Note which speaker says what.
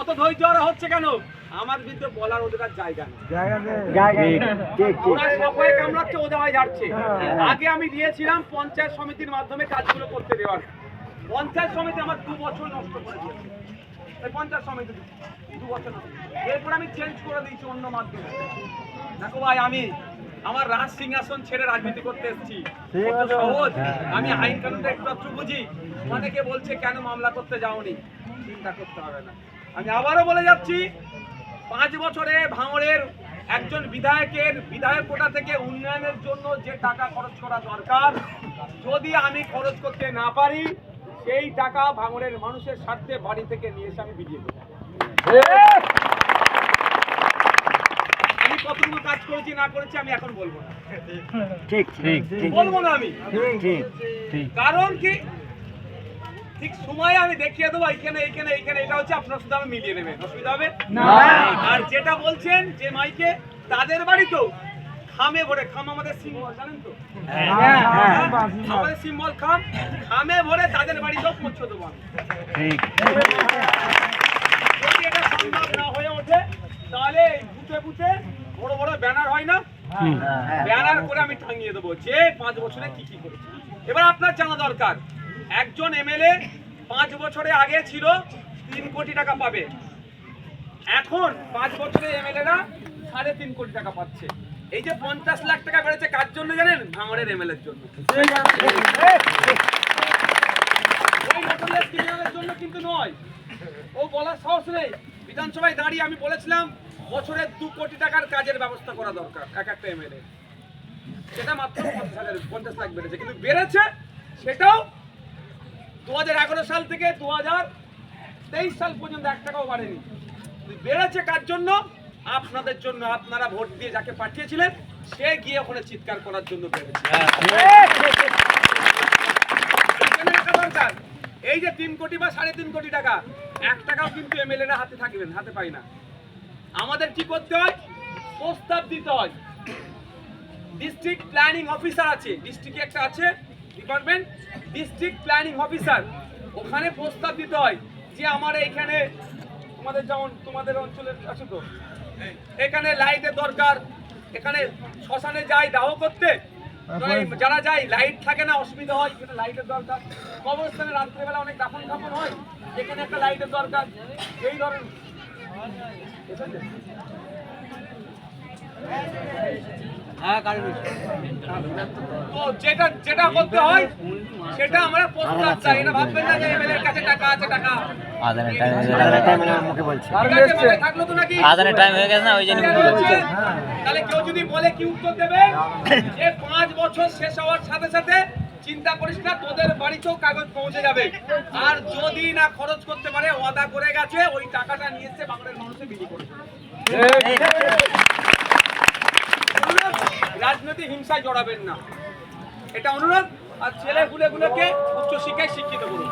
Speaker 1: অত ধৈর্য আর হচ্ছে কেন? আমার বিরুদ্ধে বলার ওদের জায়গা নেই। ওরা সবাই কামড়াচ্ছে, ওদের হয় ঝাড়ছে। আগে আমি দিয়েছিলাম পঞ্চায়েত সমিতির মাধ্যমে কাজগুলো করতে দেওয়ার। পঞ্চায়েত সমিতি আমার 2 বছর নষ্ট করে দিয়েছে। পঞ্চায়েত সমিতি 2 বছর নষ্ট। এরপর আমি চেঞ্জ করে দিয়েছি অন্য মাধ্যমে। দেখো ভাই, আমি আমার রাজ সিংহাসন ছেড়ে রাজনীতি করতে এসেছি। সহজ, আমি আইন কানুনটা একটু বুঝি। অনেকে বলছে কেন মামলা করতে যাওনি, চিন্তা করতে হবে না। আমি আবারও বলে যাচ্ছি, 5 বছরে ভাঙড়ের একজন বিধায়ক কোটা থেকে উন্নয়নের জন্য যে টাকা খরচ করা দরকার, যদি আমি খরচ করতে না পারি, সেই টাকা ভাঙড়ের মানুষের স্বার্থে বাড়ি থেকে নিয়ে এসে আমি বিলিয়ে দেবো। আমি কতটুকু কাজ করেছি না করেছি আমি এখন বলবো না। বলবো না আমি। কারণ কি, ঠিক সময়ে আমি দেখিয়ে দেবো এইখানে এইখানে এইখানে, এটা হচ্ছে আপনার শুধু আমি মিলিয়ে নেবেন, অসুবিধা হবে না। আর যেটা বলছেন যে মাইকে, তাদের বাড়ি তো খামে ভরে, খাম আমাদের সিম্বল, জানেন তো আমাদের সিম্বল খাম, খামে ভরে তাদের বাড়িতেও পৌঁছে দেবো আমি। যদি এটা সম্ভব না হয়ে ওঠে, তাহলে বুথে বুথে বড় বড় ব্যানার হয় না, ব্যানার করে আমি টাঙিয়ে দেবো যে 5 বছরে কি কি করেছে। এবার আপনার জানা দরকার, একজন এমএলএ 5 বছরে আগে ছিল 3 কোটি টাকা পাবে, এখন 5 বছরে এমএলএরা 3.5 কোটি টাকা পাচ্ছে। এই যে 50 লাখ টাকা বেড়েছে কার জন্য জানেন? ভাঙড়ের এমএলএর জন্য। ওই হোটেলের ক্রিমিনালের জন্য কিন্তু নয়। ও বলার সাহস নেই। বিধানসভায় দাঁড়িয়ে আমি বলেছিলাম বছরে 2 কোটি টাকার কাজের ব্যবস্থা করা দরকার এক একটা এমএলএ। সেটা মাত্র 50 লাখ বেড়েছে, কিন্তু বেড়েছে সেটাও 2011 সাল থেকে 2023 সাল পর্যন্ত 1 টাকাও বাড়েনি। বেড়েছে কার জন্য? আপনাদের জন্য। আপনারা ভোট দিয়ে যাকে পাঠিয়েছিলেন, সে গিয়ে ওখানে চিৎকার করার জন্য বেড়েছে। এই যে 3 কোটি বা 3.5 কোটি টাকা, 1 টাকাও কিন্তু এমএলএরা হাতে থাকবেন, হাতে পাই না। আমাদের কি করতে হয়? প্রস্তাব দিতে হয়। ডিস্ট্রিক্ট প্ল্যানিং অফিসার আছে, ডিস্ট্রিক্টে একটা আছে ডিপার্টমেন্ট, ডিস্ট্রিক্ট প্ল্যানিং অফিসার। ওখানে প্রস্তাব দিতে হয় যে আমার এইখানে, তোমাদের যেমন তোমাদের অঞ্চলে আছে তো, এখানে লাইটের দরকার, এখানে শ্মশানে যাই দাহ করতে, যারা যায় লাইট থাকে না, অসুবিধা হয়, এখানে লাইটের দরকার। কবরস্থানে রাত্রেবেলা অনেক দাফন খাপন হয়, এখানে একটা লাইটের দরকার। এই ধরনের তো যেটা করতে হয় সেটা আমরা প্রস্তাব চাই। এটা ভাববেন না যে এমএলএর কাছে টাকা আছে, টাকা থাকলো তো নাকি তাহলে কেউ যদি বলে কি উত্তর দেবে? যে 5 বছর শেষ হওয়ার সাথে সাথে চিন্তা করিস না, তোদের বাড়িতেও কাগজ পৌঁছে যাবে। আর যদি না খরচ করতে পারে, ওয়াদা করে গেছে ওই টাকাটা নিয়ে এসে বাংলার মানুষে বিলি করে। রাজনৈতিক হিংসায় জড়াবেন না, এটা অনুরোধ। আর ছেলেগুলোকে উচ্চশিক্ষায় শিক্ষিত করুন।